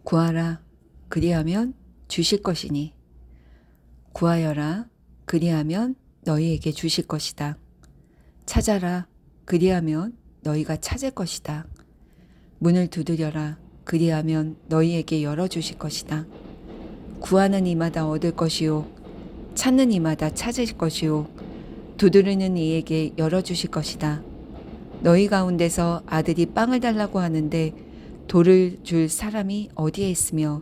구하라 그리하면 주실 것이니 구하여라 그리하면 너희에게 주실 것이다. 찾아라 그리하면 너희가 찾을 것이다. 문을 두드려라 그리하면 너희에게 열어주실 것이다. 구하는 이마다 얻을 것이요 찾는 이마다 찾을 것이요 두드리는 이에게 열어주실 것이다. 너희 가운데서 아들이 빵을 달라고 하는데 돌을 줄 사람이 어디에 있으며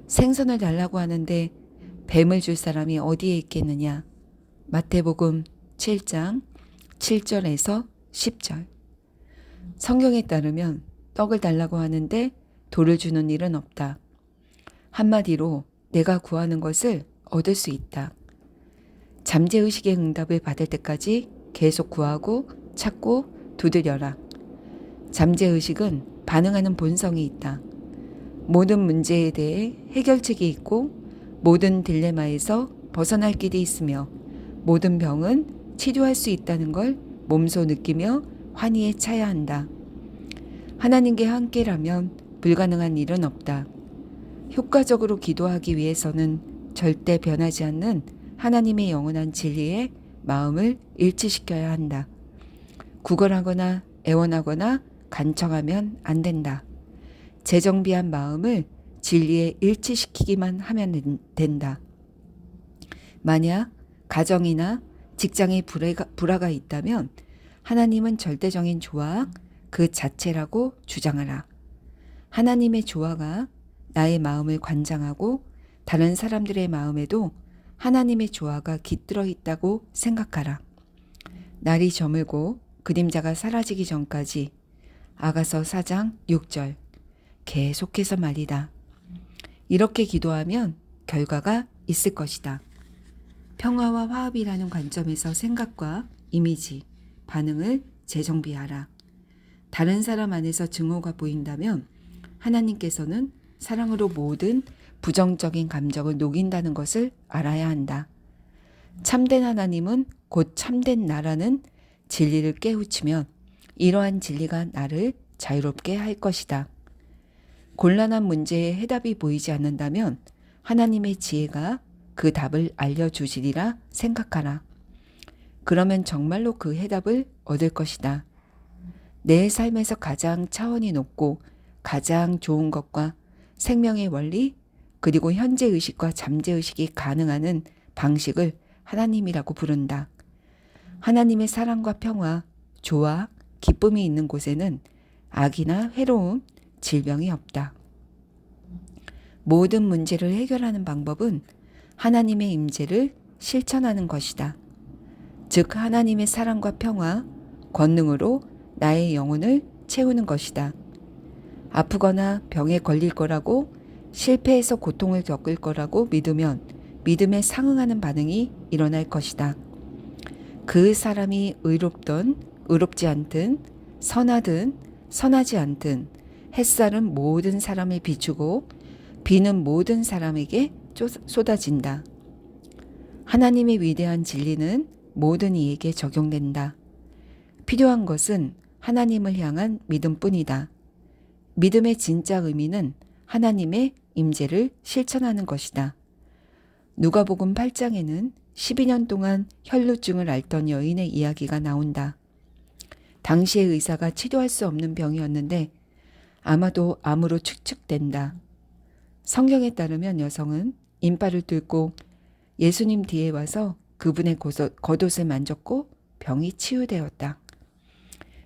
생선을 달라고 하는데 뱀을 줄 사람이 어디에 있겠느냐. 마태복음 7장 7절에서 10절. 성경에 따르면 떡을 달라고 하는데 돌을 주는 일은 없다. 한마디로 내가 구하는 것을 얻을 수 있다. 잠재의식의 응답을 받을 때까지 계속 구하고 찾고 두드려라. 잠재의식은 반응하는 본성이 있다. 모든 문제에 대해 해결책이 있고 모든 딜레마에서 벗어날 길이 있으며 모든 병은 치료할 수 있다는 걸 몸소 느끼며 환희에 차야 한다. 하나님께 함께라면 불가능한 일은 없다. 효과적으로 기도하기 위해서는 절대 변하지 않는 하나님의 영원한 진리에 마음을 일치시켜야 한다. 구걸하거나 애원하거나 간청하면 안 된다. 재정비한 마음을 진리에 일치시키기만 하면 된다. 만약 가정이나 직장에 불화가 있다면 하나님은 절대적인 조화 그 자체라고 주장하라. 하나님의 조화가 나의 마음을 관장하고 다른 사람들의 마음에도 하나님의 조화가 깃들어 있다고 생각하라. 날이 저물고 그림자가 사라지기 전까지. 아가서 4장 6절. 계속해서 말이다. 이렇게 기도하면 결과가 있을 것이다. 평화와 화합이라는 관점에서 생각과 이미지, 반응을 재정비하라. 다른 사람 안에서 증오가 보인다면 하나님께서는 사랑으로 모든 부정적인 감정을 녹인다는 것을 알아야 한다. 참된 하나님은 곧 참된 나라는 진리를 깨우치면 이러한 진리가 나를 자유롭게 할 것이다. 곤란한 문제에 해답이 보이지 않는다면 하나님의 지혜가 그 답을 알려주시리라 생각하라. 그러면 정말로 그 해답을 얻을 것이다. 내 삶에서 가장 차원이 높고 가장 좋은 것과 생명의 원리 그리고 현재의식과 잠재의식이 가능한 방식을 하나님이라고 부른다. 하나님의 사랑과 평화, 조화, 기쁨이 있는 곳에는 악이나 해로움, 질병이 없다. 모든 문제를 해결하는 방법은 하나님의 임재를 실천하는 것이다. 즉 하나님의 사랑과 평화, 권능으로 나의 영혼을 채우는 것이다. 아프거나 병에 걸릴 거라고 실패해서 고통을 겪을 거라고 믿으면 믿음에 상응하는 반응이 일어날 것이다. 그 사람이 의롭든 의롭지 않든 선하든 선하지 않든 햇살은 모든 사람을 비추고 비는 모든 사람에게 쏟아진다. 하나님의 위대한 진리는 모든 이에게 적용된다. 필요한 것은 하나님을 향한 믿음뿐이다. 믿음의 진짜 의미는 하나님의 임재를 실천하는 것이다. 누가복음 8장에는 12년 동안 혈루증을 앓던 여인의 이야기가 나온다. 당시의 의사가 치료할 수 없는 병이었는데 아마도 암으로 추측된다. 성경에 따르면 여성은 인파를 뚫고 예수님 뒤에 와서 그분의 겉옷을 만졌고 병이 치유되었다.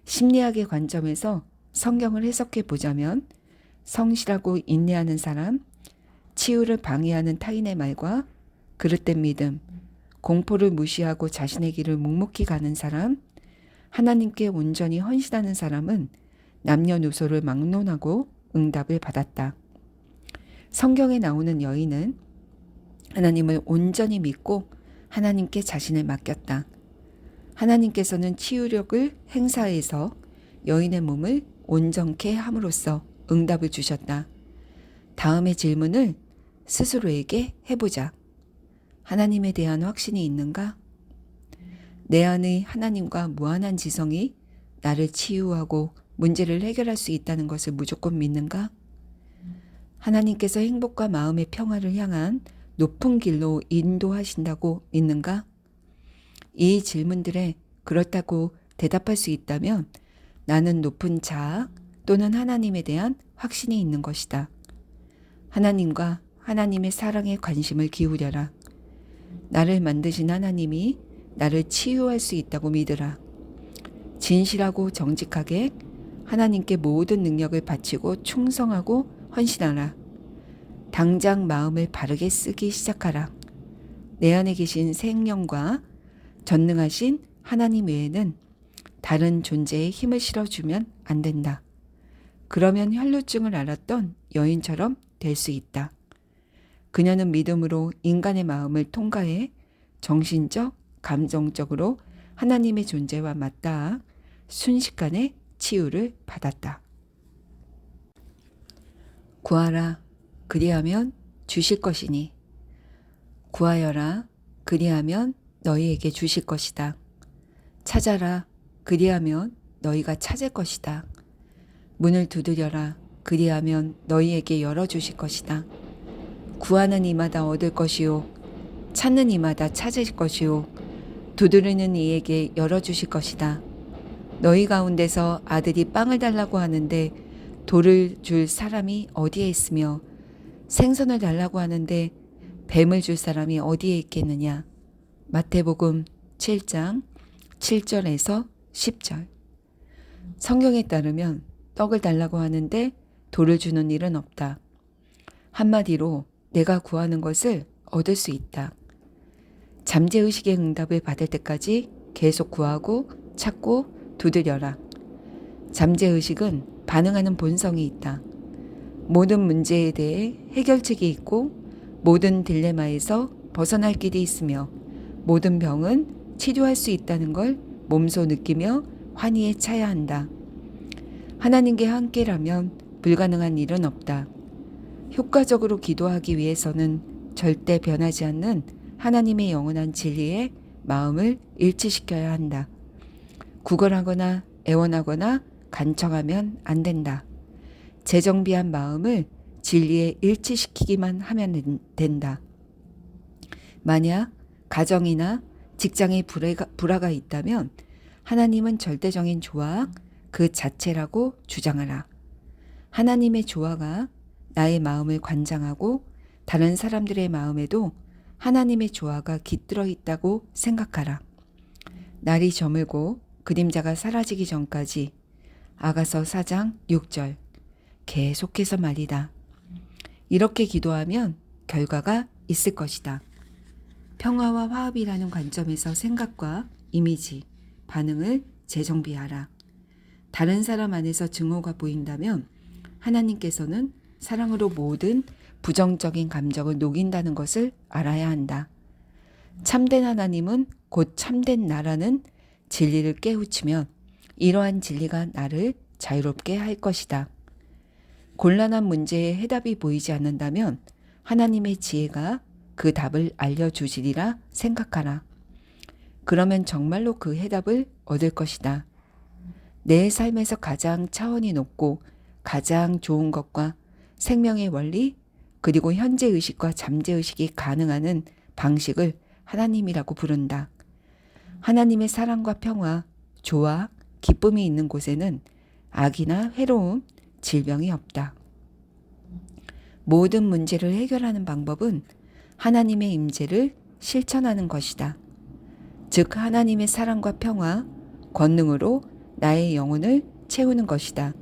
심리학의 관점에서 성경을 해석해 보자면 성실하고 인내하는 사람, 치유를 방해하는 타인의 말과 그릇된 믿음, 공포를 무시하고 자신의 길을 묵묵히 가는 사람, 하나님께 온전히 헌신하는 사람은 남녀노소를 막론하고 응답을 받았다. 성경에 나오는 여인은 하나님을 온전히 믿고 하나님께 자신을 맡겼다. 하나님께서는 치유력을 행사해서 여인의 몸을 온전케 함으로써 응답을 주셨다. 다음의 질문을 스스로에게 해보자. 하나님에 대한 확신이 있는가? 내 안의 하나님과 무한한 지성이 나를 치유하고 문제를 해결할 수 있다는 것을 무조건 믿는가? 하나님께서 행복과 마음의 평화를 향한 높은 길로 인도하신다고 믿는가? 이 질문들에 그렇다고 대답할 수 있다면 나는 높은 자아 또는 하나님에 대한 확신이 있는 것이다. 하나님과 하나님의 사랑에 관심을 기울여라. 나를 만드신 하나님이 나를 치유할 수 있다고 믿으라. 진실하고 정직하게 하나님께 모든 능력을 바치고 충성하고 헌신하라. 당장 마음을 바르게 쓰기 시작하라. 내 안에 계신 생명과 전능하신 하나님 외에는 다른 존재에 힘을 실어주면 안 된다. 그러면 혈루증을 앓았던 여인처럼 될 수 있다. 그녀는 믿음으로 인간의 마음을 통과해 정신적, 감정적으로 하나님의 존재와 맞닿아 순식간에 치유를 받았다. 구하라. 그리하면 주실 것이니. 구하여라. 그리하면 너희에게 주실 것이다. 찾아라. 그리하면 너희가 찾을 것이다. 문을 두드려라. 그리하면 너희에게 열어주실 것이다. 구하는 이마다 얻을 것이요. 찾는 이마다 찾을 것이요. 두드리는 이에게 열어주실 것이다. 너희 가운데서 아들이 빵을 달라고 하는데 돌을 줄 사람이 어디에 있으며 생선을 달라고 하는데 뱀을 줄 사람이 어디에 있겠느냐. 마태복음 7장 7절에서 10절. 성경에 따르면 떡을 달라고 하는데 돌을 주는 일은 없다. 한마디로 내가 구하는 것을 얻을 수 있다. 잠재의식의 응답을 받을 때까지 계속 구하고 찾고 두드려라. 잠재의식은 반응하는 본성이 있다. 모든 문제에 대해 해결책이 있고 모든 딜레마에서 벗어날 길이 있으며 모든 병은 치료할 수 있다는 걸 몸소 느끼며 환희에 차야 한다. 하나님께 함께라면 불가능한 일은 없다. 효과적으로 기도하기 위해서는 절대 변하지 않는 하나님의 영원한 진리에 마음을 일치시켜야 한다. 구걸하거나 애원하거나 간청하면 안 된다. 재정비한 마음을 진리에 일치시키기만 하면 된다. 만약 가정이나 직장에 불화가 있다면 하나님은 절대적인 조화 그 자체라고 주장하라. 하나님의 조화가 나의 마음을 관장하고 다른 사람들의 마음에도 하나님의 조화가 깃들어 있다고 생각하라. 날이 저물고 그림자가 사라지기 전까지. 아가서 4장 6절. 계속해서 말이다. 이렇게 기도하면 결과가 있을 것이다. 평화와 화합이라는 관점에서 생각과 이미지, 반응을 재정비하라. 다른 사람 안에서 증오가 보인다면 하나님께서는 사랑으로 모든 부정적인 감정을 녹인다는 것을 알아야 한다. 참된 하나님은 곧 참된 나라는 진리를 깨우치면 이러한 진리가 나를 자유롭게 할 것이다. 곤란한 문제에 해답이 보이지 않는다면 하나님의 지혜가 그 답을 알려주시리라 생각하라. 그러면 정말로 그 해답을 얻을 것이다. 내 삶에서 가장 차원이 높고 가장 좋은 것과 생명의 원리 그리고 현재의식과 잠재의식이 가능한 방식을 하나님이라고 부른다. 하나님의 사랑과 평화, 조화, 기쁨이 있는 곳에는 악이나 해로움, 질병이 없다. 모든 문제를 해결하는 방법은 하나님의 임재를 실천하는 것이다. 즉 하나님의 사랑과 평화, 권능으로 나의 영혼을 채우는 것이다.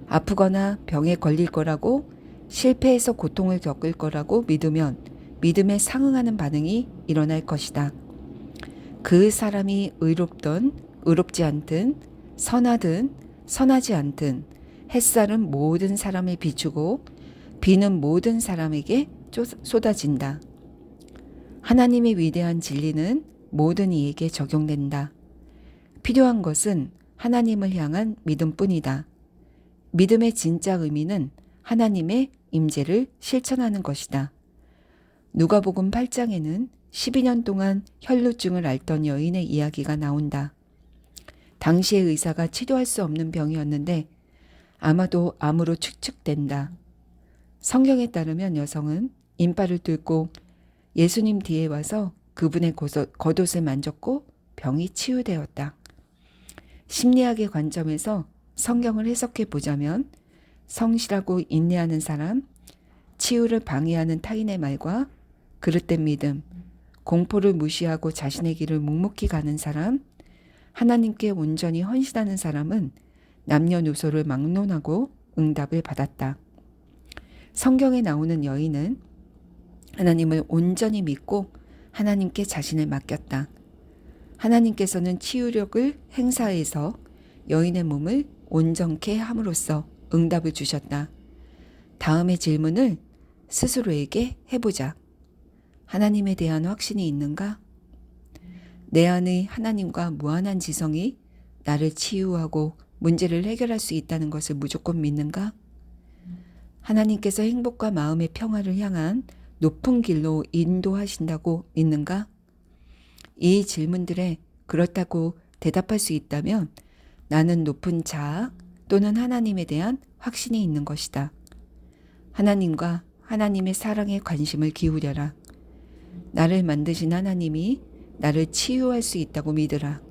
아프거나 병에 걸릴 거라고 실패해서 고통을 겪을 거라고 믿으면 믿음에 상응하는 반응이 일어날 것이다. 그 사람이 의롭든 의롭지 않든 선하든 선하지 않든 햇살은 모든 사람을 비추고 비는 모든 사람에게 쏟아진다. 하나님의 위대한 진리는 모든 이에게 적용된다. 필요한 것은 하나님을 향한 믿음뿐이다. 믿음의 진짜 의미는 하나님의 임재를 실천하는 것이다. 누가복음 8장에는 12년 동안 혈루증을 앓던 여인의 이야기가 나온다. 당시의 의사가 치료할 수 없는 병이었는데 아마도 암으로 추측된다. 성경에 따르면 여성은 인발을 뚫고 예수님 뒤에 와서 그분의 겉옷을 만졌고 병이 치유되었다. 심리학의 관점에서 성경을 해석해 보자면 성실하고 인내하는 사람, 치유를 방해하는 타인의 말과 그릇된 믿음, 공포를 무시하고 자신의 길을 묵묵히 가는 사람, 하나님께 온전히 헌신하는 사람은 남녀노소를 막론하고 응답을 받았다. 성경에 나오는 여인은 하나님을 온전히 믿고 하나님께 자신을 맡겼다. 하나님께서는 치유력을 행사해서 여인의 몸을 온전케 함으로써 응답을 주셨다. 다음의 질문을 스스로에게 해보자. 하나님에 대한 확신이 있는가? 내 안의 하나님과 무한한 지성이 나를 치유하고 문제를 해결할 수 있다는 것을 무조건 믿는가? 하나님께서 행복과 마음의 평화를 향한 높은 길로 인도하신다고 믿는가? 이 질문들에 그렇다고 대답할 수 있다면 나는 높은 자아 또는 하나님에 대한 확신이 있는 것이다. 하나님과 하나님의 사랑에 관심을 기울여라. 나를 만드신 하나님이 나를 치유할 수 있다고 믿으라.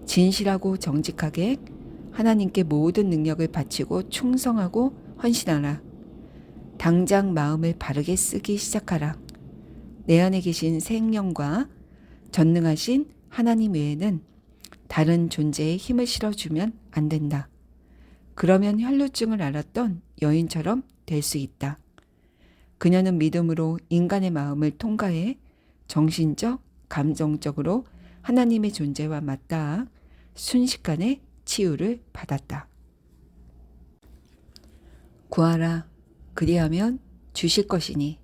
진실하고 정직하게 하나님께 모든 능력을 바치고 충성하고 헌신하라. 당장 마음을 바르게 쓰기 시작하라. 내 안에 계신 생명과 전능하신 하나님 외에는 다른 존재에 힘을 실어주면 안 된다. 그러면 혈루증을 앓았던 여인처럼 될 수 있다. 그녀는 믿음으로 인간의 마음을 통과해 정신적, 감정적으로 하나님의 존재와 맞닿아 순식간에 치유를 받았다. 구하라. 그리하면 주실 것이니.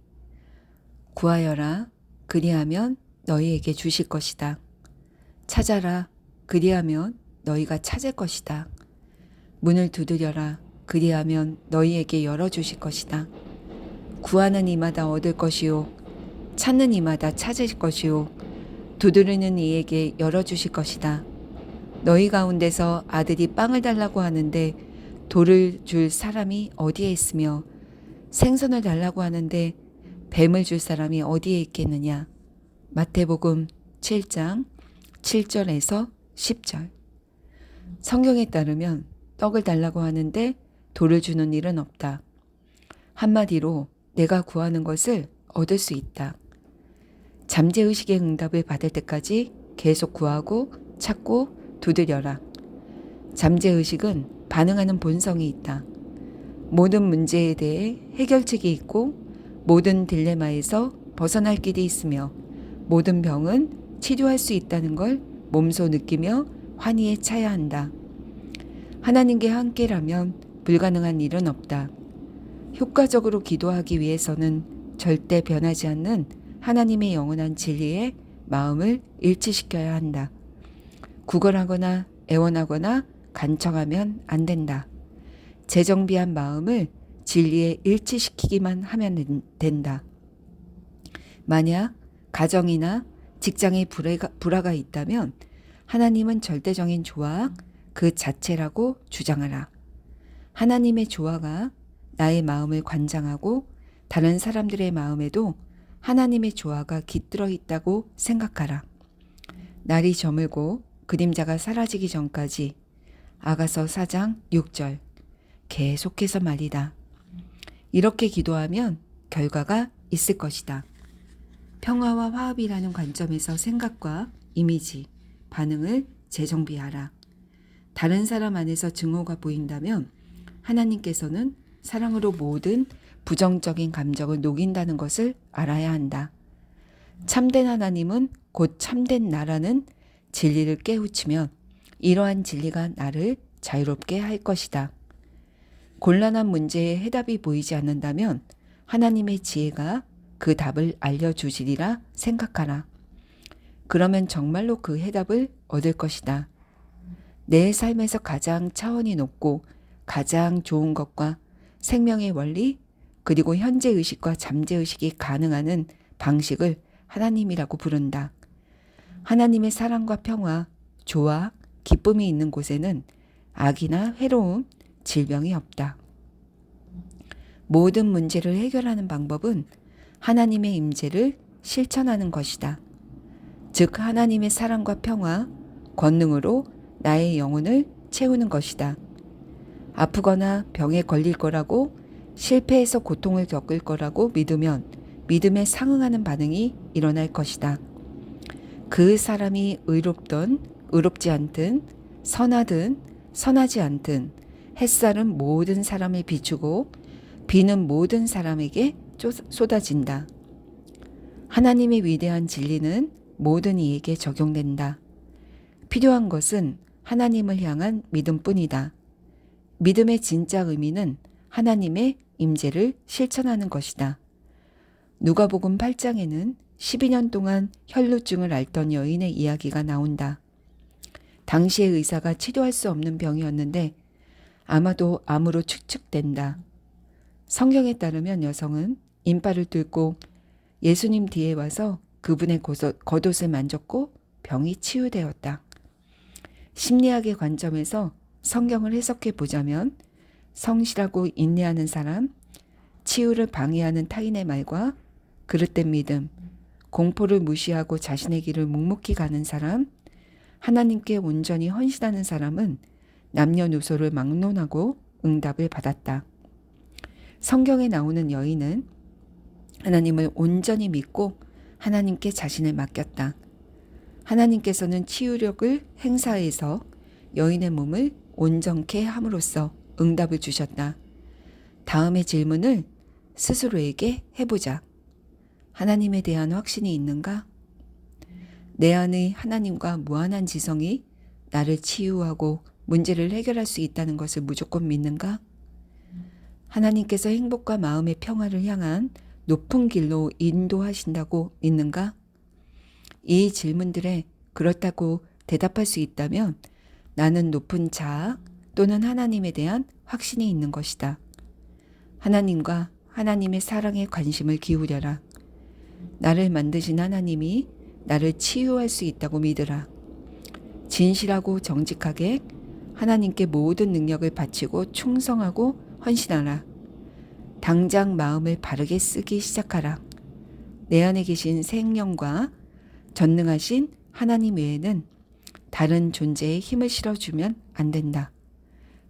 구하여라. 그리하면 너희에게 주실 것이다. 찾아라. 그리하면 너희가 찾을 것이다. 문을 두드려라. 그리하면 너희에게 열어주실 것이다. 구하는 이마다 얻을 것이요. 찾는 이마다 찾을 것이요. 두드리는 이에게 열어주실 것이다. 너희 가운데서 아들이 빵을 달라고 하는데 돌을 줄 사람이 어디에 있으며 생선을 달라고 하는데 뱀을 줄 사람이 어디에 있겠느냐. 마태복음 7장 7절에서 10절. 성경에 따르면 떡을 달라고 하는데 돌을 주는 일은 없다. 한마디로 내가 구하는 것을 얻을 수 있다. 잠재의식의 응답을 받을 때까지 계속 구하고 찾고 두드려라. 잠재의식은 반응하는 본성이 있다. 모든 문제에 대해 해결책이 있고 모든 딜레마에서 벗어날 길이 있으며 모든 병은 치료할 수 있다는 걸 몸소 느끼며 환희에 차야 한다. 하나님께 함께라면 불가능한 일은 없다. 효과적으로 기도하기 위해서는 절대 변하지 않는 하나님의 영원한 진리에 마음을 일치시켜야 한다. 구걸하거나 애원하거나 간청하면 안 된다. 재정비한 마음을 진리에 일치시키기만 하면 된다. 만약 가정이나 직장에 불화가 있다면 하나님은 절대적인 조화 그 자체라고 주장하라. 하나님의 조화가 나의 마음을 관장하고 다른 사람들의 마음에도 하나님의 조화가 깃들어 있다고 생각하라. 날이 저물고 그림자가 사라지기 전까지. 아가서 4장 6절. 계속해서 말이다. 이렇게 기도하면 결과가 있을 것이다. 평화와 화합이라는 관점에서 생각과 이미지, 반응을 재정비하라. 다른 사람 안에서 증오가 보인다면 하나님께서는 사랑으로 모든 부정적인 감정을 녹인다는 것을 알아야 한다. 참된 하나님은 곧 참된 나라는 진리를 깨우치면 이러한 진리가 나를 자유롭게 할 것이다. 곤란한 문제에 해답이 보이지 않는다면 하나님의 지혜가 그 답을 알려주시리라 생각하라. 그러면 정말로 그 해답을 얻을 것이다. 내 삶에서 가장 차원이 높고 가장 좋은 것과 생명의 원리 그리고 현재의식과 잠재의식이 가능하는 방식을 하나님이라고 부른다. 하나님의 사랑과 평화, 조화, 기쁨이 있는 곳에는 악이나 해로움, 질병이 없다. 모든 문제를 해결하는 방법은 하나님의 임재를 실천하는 것이다. 즉 하나님의 사랑과 평화, 권능으로 나의 영혼을 채우는 것이다. 아프거나 병에 걸릴 거라고 실패해서 고통을 겪을 거라고 믿으면 믿음에 상응하는 반응이 일어날 것이다. 그 사람이 의롭든 의롭지 않든 선하든 선하지 않든 햇살은 모든 사람을 비추고 비는 모든 사람에게 쏟아진다. 하나님의 위대한 진리는 모든 이에게 적용된다. 필요한 것은 하나님을 향한 믿음뿐이다. 믿음의 진짜 의미는 하나님의 임재를 실천하는 것이다. 누가복음 8장에는 12년 동안 혈루증을 앓던 여인의 이야기가 나온다. 당시의 의사가 치료할 수 없는 병이었는데 아마도 암으로 추측된다. 성경에 따르면 여성은 인파를 뚫고 예수님 뒤에 와서 그분의 겉옷을 만졌고 병이 치유되었다. 심리학의 관점에서 성경을 해석해 보자면 성실하고 인내하는 사람, 치유를 방해하는 타인의 말과 그릇된 믿음, 공포를 무시하고 자신의 길을 묵묵히 가는 사람, 하나님께 온전히 헌신하는 사람은 남녀노소를 막론하고 응답을 받았다. 성경에 나오는 여인은 하나님을 온전히 믿고 하나님께 자신을 맡겼다. 하나님께서는 치유력을 행사해서 여인의 몸을 온전케 함으로써 응답을 주셨다. 다음의 질문을 스스로에게 해보자. 하나님에 대한 확신이 있는가? 내 안의 하나님과 무한한 지성이 나를 치유하고 문제를 해결할 수 있다는 것을 무조건 믿는가? 하나님께서 행복과 마음의 평화를 향한 높은 길로 인도하신다고 믿는가? 이 질문들에 그렇다고 대답할 수 있다면 나는 높은 자아 또는 하나님에 대한 확신이 있는 것이다. 하나님과 하나님의 사랑에 관심을 기울여라. 나를 만드신 하나님이 나를 치유할 수 있다고 믿으라. 진실하고 정직하게 하나님께 모든 능력을 바치고 충성하고 헌신하라. 당장 마음을 바르게 쓰기 시작하라. 내 안에 계신 생명과 전능하신 하나님 외에는 다른 존재에 힘을 실어주면 안 된다.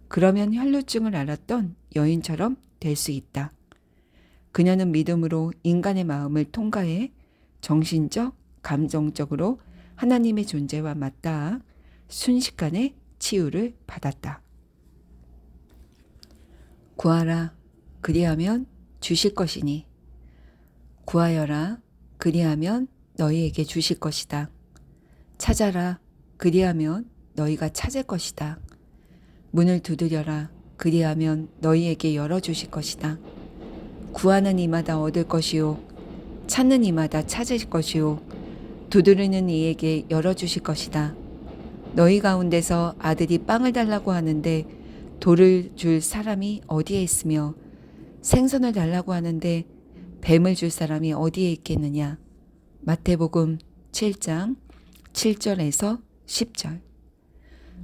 그러면 혈루증을 앓았던 여인처럼 될 수 있다. 그녀는 믿음으로 인간의 마음을 통과해 정신적, 감정적으로 하나님의 존재와 맞닿아 순식간에 치유를 받았다. 구하라. 그리하면 주실 것이니. 구하여라. 그리하면 너희에게 주실 것이다. 찾아라. 그리하면 너희가 찾을 것이다. 문을 두드려라. 그리하면 너희에게 열어주실 것이다. 구하는 이마다 얻을 것이요. 찾는 이마다 찾을 것이요. 두드리는 이에게 열어주실 것이다. 너희 가운데서 아들이 빵을 달라고 하는데 돌을 줄 사람이 어디에 있으며 생선을 달라고 하는데 뱀을 줄 사람이 어디에 있겠느냐. 마태복음 7장 7절에서 10절.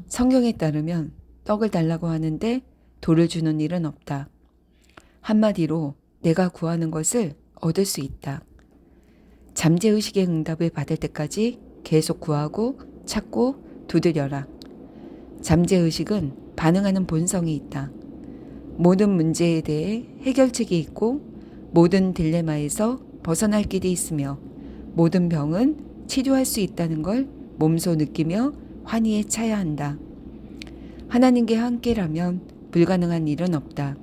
성경에 따르면 떡을 달라고 하는데 돌을 주는 일은 없다. 한마디로 내가 구하는 것을 얻을 수 있다. 잠재의식의 응답을 받을 때까지 계속 구하고 찾고 두드려라. 잠재의식은 반응하는 본성이 있다. 모든 문제에 대해 해결책이 있고 모든 딜레마에서 벗어날 길이 있으며 모든 병은 치료할 수 있다는 걸 몸소 느끼며 환희에 차야 한다. 하나님께 함께라면 불가능한 일은 없다.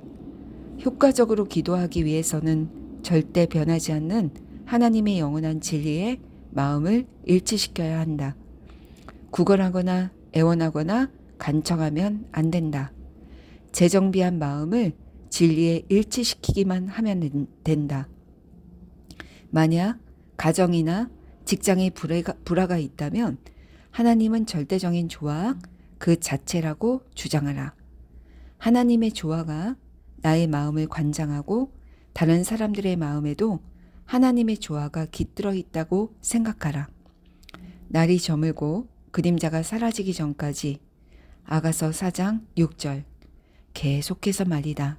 효과적으로 기도하기 위해서는 절대 변하지 않는 하나님의 영원한 진리에 마음을 일치시켜야 한다. 구걸하거나 애원하거나 간청하면 안 된다. 재정비한 마음을 진리에 일치시키기만 하면 된다. 만약 가정이나 직장에 불화가 있다면 하나님은 절대적인 조화 그 자체라고 주장하라. 하나님의 조화가 나의 마음을 관장하고 다른 사람들의 마음에도 하나님의 조화가 깃들어 있다고 생각하라. 날이 저물고 그림자가 사라지기 전까지. 아가서 4장 6절. 계속해서 말이다.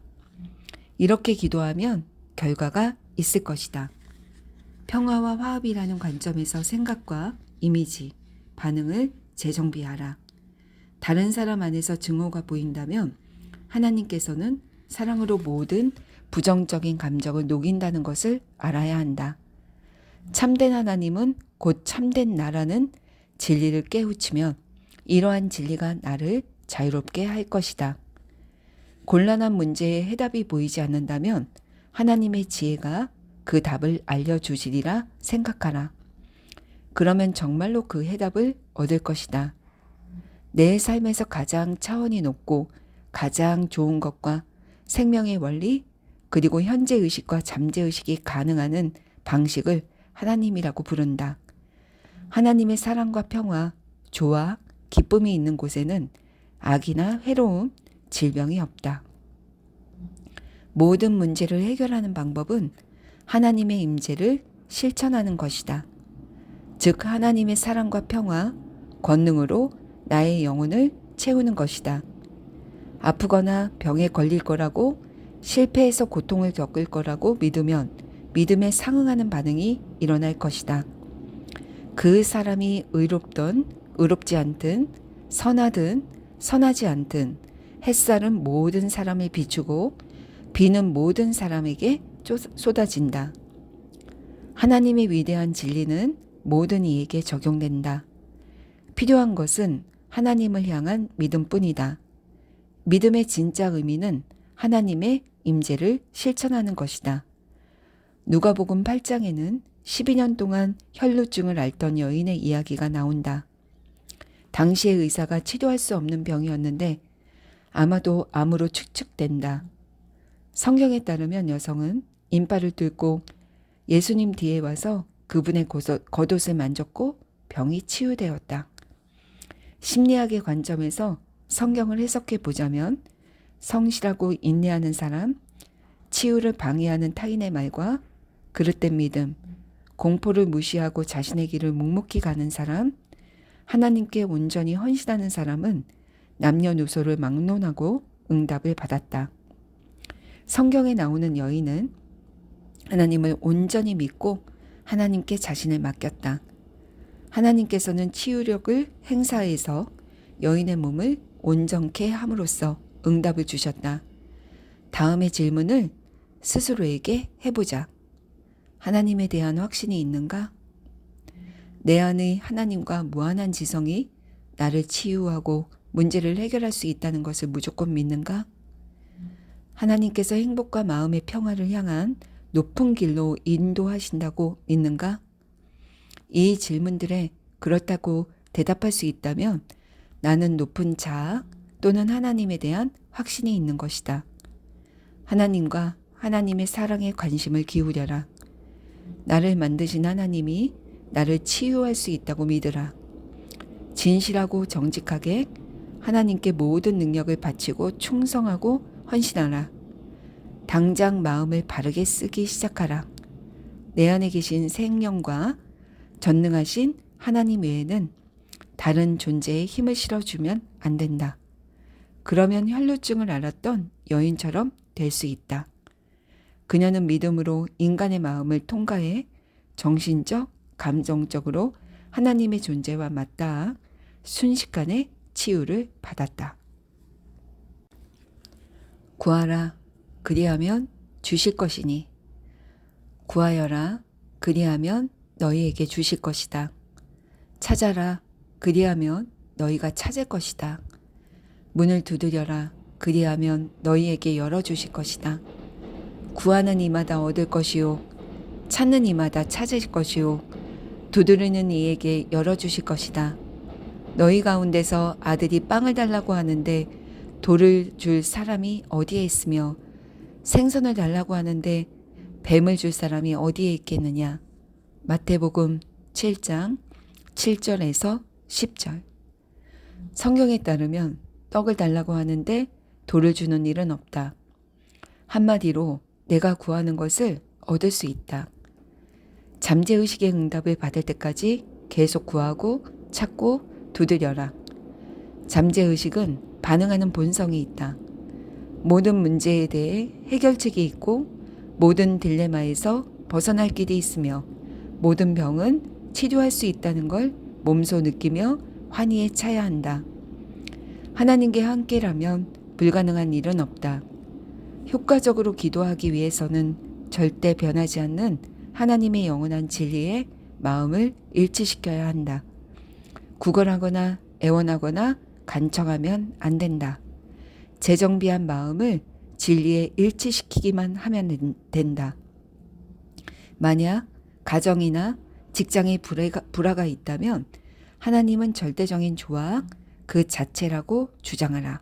이렇게 기도하면 결과가 있을 것이다. 평화와 화합이라는 관점에서 생각과 이미지, 반응을 재정비하라. 다른 사람 안에서 증오가 보인다면 하나님께서는 사랑으로 모든 부정적인 감정을 녹인다는 것을 알아야 한다. 참된 하나님은 곧 참된 나라는 진리를 깨우치면 이러한 진리가 나를 자유롭게 할 것이다. 곤란한 문제에 해답이 보이지 않는다면 하나님의 지혜가 그 답을 알려주시리라 생각하라. 그러면 정말로 그 해답을 얻을 것이다. 내 삶에서 가장 차원이 높고 가장 좋은 것과 생명의 원리 그리고 현재의식과 잠재의식이 가능한 방식을 하나님이라고 부른다. 하나님의 사랑과 평화, 조화, 기쁨이 있는 곳에는 악이나 괴로움, 질병이 없다. 모든 문제를 해결하는 방법은 하나님의 임재를 실천하는 것이다. 즉 하나님의 사랑과 평화, 권능으로 나의 영혼을 채우는 것이다. 아프거나 병에 걸릴 거라고 실패해서 고통을 겪을 거라고 믿으면 믿음에 상응하는 반응이 일어날 것이다. 그 사람이 의롭든 의롭지 않든 선하든 선하지 않든 햇살은 모든 사람을 비추고 비는 모든 사람에게 쏟아진다. 하나님의 위대한 진리는 모든 이에게 적용된다. 필요한 것은 하나님을 향한 믿음뿐이다. 믿음의 진짜 의미는 하나님의 임재를 실천하는 것이다. 누가복음 8장에는 12년 동안 혈루증을 앓던 여인의 이야기가 나온다. 당시의 의사가 치료할 수 없는 병이었는데 아마도 암으로 추측된다. 성경에 따르면 여성은 인파를 뚫고 예수님 뒤에 와서 그분의 겉옷을 만졌고 병이 치유되었다. 심리학의 관점에서 성경을 해석해 보자면 성실하고 인내하는 사람, 치유를 방해하는 타인의 말과 그릇된 믿음, 공포를 무시하고 자신의 길을 묵묵히 가는 사람, 하나님께 온전히 헌신하는 사람은 남녀노소를 막론하고 응답을 받았다. 성경에 나오는 여인은 하나님을 온전히 믿고 하나님께 자신을 맡겼다. 하나님께서는 치유력을 행사해서 여인의 몸을 온전케 함으로써 응답을 주셨다. 다음의 질문을 스스로에게 해보자. 하나님에 대한 확신이 있는가? 내 안의 하나님과 무한한 지성이 나를 치유하고 문제를 해결할 수 있다는 것을 무조건 믿는가? 하나님께서 행복과 마음의 평화를 향한 높은 길로 인도하신다고 믿는가? 이 질문들에 그렇다고 대답할 수 있다면 나는 높은 자아 또는 하나님에 대한 확신이 있는 것이다. 하나님과 하나님의 사랑에 관심을 기울여라. 나를 만드신 하나님이 나를 치유할 수 있다고 믿으라. 진실하고 정직하게 하나님께 모든 능력을 바치고 충성하고 헌신하라. 당장 마음을 바르게 쓰기 시작하라. 내 안에 계신 생명과 전능하신 하나님 외에는 다른 존재에 힘을 실어주면 안 된다. 그러면 혈루증을 앓았던 여인처럼 될 수 있다. 그녀는 믿음으로 인간의 마음을 통과해 정신적, 감정적으로 하나님의 존재와 맞닿아 순식간에 치유를 받았다. 구하라. 그리하면 주실 것이니. 구하여라. 그리하면 너희에게 주실 것이다. 찾아라. 그리하면 너희가 찾을 것이다. 문을 두드려라. 그리하면 너희에게 열어주실 것이다. 구하는 이마다 얻을 것이요. 찾는 이마다 찾을 것이요. 두드리는 이에게 열어주실 것이다. 너희 가운데서 아들이 빵을 달라고 하는데 돌을 줄 사람이 어디에 있으며 생선을 달라고 하는데 뱀을 줄 사람이 어디에 있겠느냐. 마태복음 7장 7절에서 10절. 성경에 따르면 떡을 달라고 하는데 돌을 주는 일은 없다. 한마디로 내가 구하는 것을 얻을 수 있다. 잠재의식의 응답을 받을 때까지 계속 구하고 찾고 두드려라. 잠재의식은 반응하는 본성이 있다. 모든 문제에 대해 해결책이 있고 모든 딜레마에서 벗어날 길이 있으며 모든 병은 치료할 수 있다는 걸 몸소 느끼며 환희에 차야 한다. 하나님께 함께라면 불가능한 일은 없다. 효과적으로 기도하기 위해서는 절대 변하지 않는 하나님의 영원한 진리에 마음을 일치시켜야 한다. 구걸하거나 애원하거나 간청하면 안 된다. 재정비한 마음을 진리에 일치시키기만 하면 된다. 만약 가정이나 직장에 불화가 있다면 하나님은 절대적인 조화 그 자체라고 주장하라.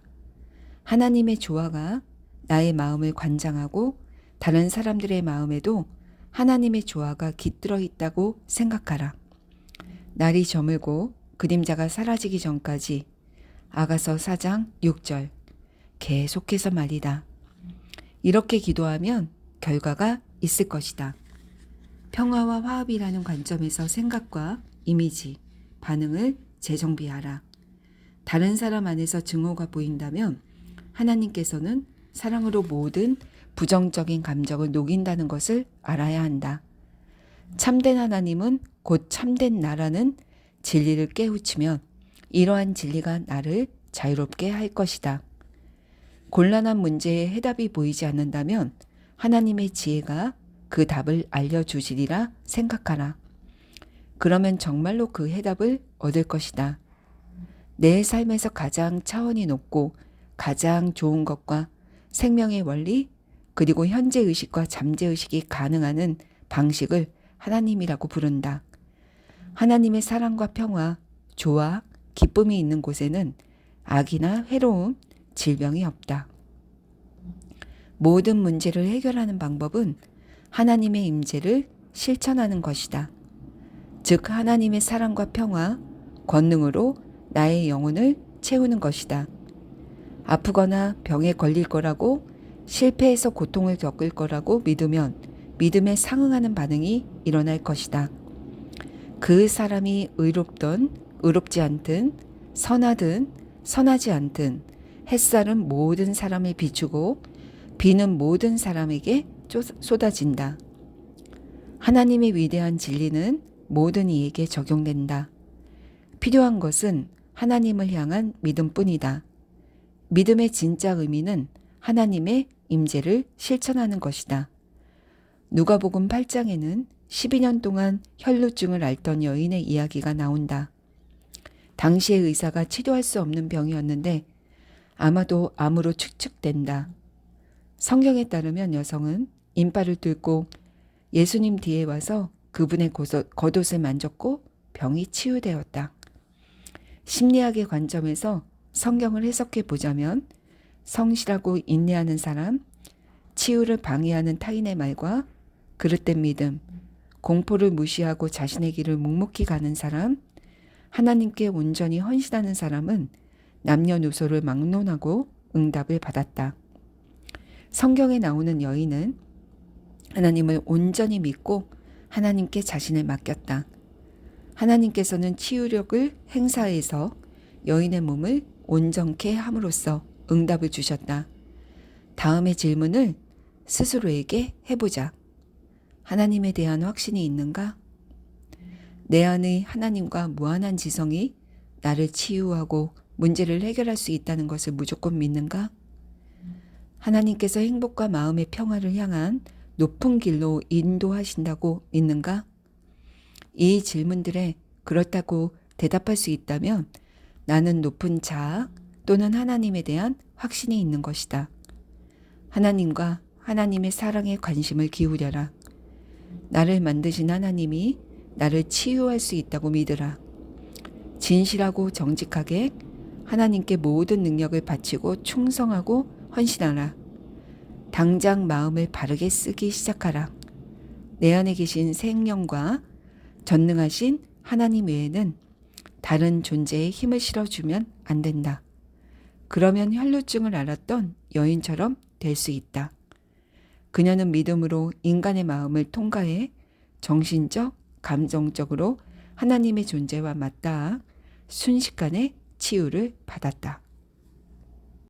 하나님의 조화가 나의 마음을 관장하고 다른 사람들의 마음에도 하나님의 조화가 깃들어 있다고 생각하라. 날이 저물고 그림자가 사라지기 전까지. 아가서 4장 6절. 계속해서 말이다. 이렇게 기도하면 결과가 있을 것이다. 평화와 화합이라는 관점에서 생각과 이미지, 반응을 재정비하라. 다른 사람 안에서 증오가 보인다면 하나님께서는 사랑으로 모든 부정적인 감정을 녹인다는 것을 알아야 한다. 참된 하나님은 곧 참된 나라는 진리를 깨우치면 이러한 진리가 나를 자유롭게 할 것이다. 곤란한 문제에 해답이 보이지 않는다면 하나님의 지혜가 그 답을 알려주시리라 생각하라. 그러면 정말로 그 해답을 얻을 것이다. 내 삶에서 가장 차원이 높고 가장 좋은 것과 생명의 원리 그리고 현재의식과 잠재의식이 가능한 방식을 하나님이라고 부른다. 하나님의 사랑과 평화, 조화, 기쁨이 있는 곳에는 악이나 해로움, 질병이 없다. 모든 문제를 해결하는 방법은 하나님의 임재를 실천하는 것이다. 즉 하나님의 사랑과 평화, 권능으로 나의 영혼을 채우는 것이다. 아프거나 병에 걸릴 거라고 실패해서 고통을 겪을 거라고 믿으면 믿음에 상응하는 반응이 일어날 것이다. 그 사람이 의롭든 의롭지 않든 선하든 선하지 않든 햇살은 모든 사람을 비추고 비는 모든 사람에게 쏟아진다. 하나님의 위대한 진리는 모든 이에게 적용된다. 필요한 것은 하나님을 향한 믿음뿐이다. 믿음의 진짜 의미는 하나님의 임재를 실천하는 것이다. 누가복음 8장에는 12년 동안 혈루증을 앓던 여인의 이야기가 나온다. 당시의 의사가 치료할 수 없는 병이었는데 아마도 암으로 추측된다. 성경에 따르면 여성은 인발을 뚫고 예수님 뒤에 와서 그분의 겉옷을 만졌고 병이 치유되었다. 심리학의 관점에서 성경을 해석해 보자면 성실하고 인내하는 사람, 치유를 방해하는 타인의 말과 그릇된 믿음, 공포를 무시하고 자신의 길을 묵묵히 가는 사람, 하나님께 온전히 헌신하는 사람은 남녀노소를 막론하고 응답을 받았다. 성경에 나오는 여인은 하나님을 온전히 믿고 하나님께 자신을 맡겼다. 하나님께서는 치유력을 행사해서 여인의 몸을 온전케 함으로써 응답을 주셨다. 다음의 질문을 스스로에게 해보자. 하나님에 대한 확신이 있는가? 내 안의 하나님과 무한한 지성이 나를 치유하고 문제를 해결할 수 있다는 것을 무조건 믿는가? 하나님께서 행복과 마음의 평화를 향한 높은 길로 인도하신다고 믿는가? 이 질문들에 그렇다고 대답할 수 있다면 나는 높은 자아 또는 하나님에 대한 확신이 있는 것이다. 하나님과 하나님의 사랑에 관심을 기울여라. 나를 만드신 하나님이 나를 치유할 수 있다고 믿으라. 진실하고 정직하게 하나님께 모든 능력을 바치고 충성하고 헌신하라. 당장 마음을 바르게 쓰기 시작하라. 내 안에 계신 생명과 전능하신 하나님 외에는 다른 존재에 힘을 실어주면 안 된다. 그러면 혈루증을 앓았던 여인처럼 될 수 있다. 그녀는 믿음으로 인간의 마음을 통과해 정신적, 감정적으로 하나님의 존재와 맞닿아 순식간에 치유를 받았다.